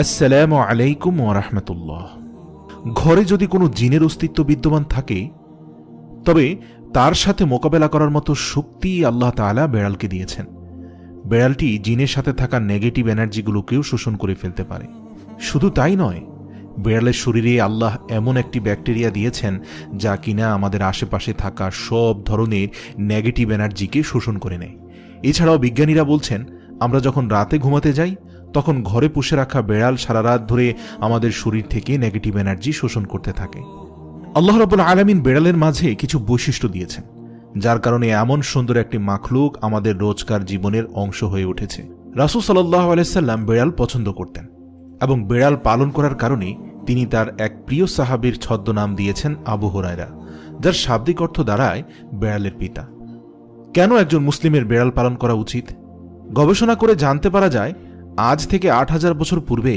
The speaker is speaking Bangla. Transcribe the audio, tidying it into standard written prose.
আসসালামু আলাইকুম ওয়া রাহমাতুল্লাহ। ঘরে যদি কোনো জিনের অস্তিত্ব বিদ্যমান থাকে, তবে তার সাথে মোকাবেলা করার মতো শক্তি আল্লাহ তাআলা বেড়ালকে দিয়েছেন। বেড়ালটি জিনের সাথে থাকা নেগেটিভ এনার্জিগুলোকেও শোষণ করে ফেলতে পারে। শুধু তাই নয়, বেড়ালের শরীরে আল্লাহ এমন একটি ব্যাকটেরিয়া দিয়েছেন যা কিনা আমাদের আশেপাশে থাকা সব ধরনের নেগেটিভ এনার্জিকে শোষণ করে নেয়। এছাড়াও বিজ্ঞানীরা বলছেন, আমরা যখন রাতে ঘুমাতে যাই তখন ঘরে পুষে রাখা বেড়াল সারা রাত ধরে আমাদের শরীর থেকে নেগেটিভ এনার্জি শোষণ করতে থাকে। আল্লাহ রাব্বুল আলামিন বেড়ালের মাঝে কিছু বৈশিষ্ট্য দিয়েছেন, যার কারণে এমন সুন্দর একটি মাখলুক আমাদের রোজকার জীবনের অংশ হয়ে উঠেছে। রাসূল সাল্লাল্লাহু আলাইহি সাল্লাম বেড়াল পছন্দ করতেন এবং বেড়াল পালন করার কারণে তিনি তার এক প্রিয় সাহাবীর ছদ্মনাম দিয়েছেন আবু হুরায়রা, যার শাব্দিক অর্থ দাঁড়ায় বেড়ালের পিতা। কেন একজন মুসলিমের বেড়াল পালন করা উচিত? গবেষণা করে জানতে পারা যায়, আজ থেকে ৮,০০০ বছর পূর্বে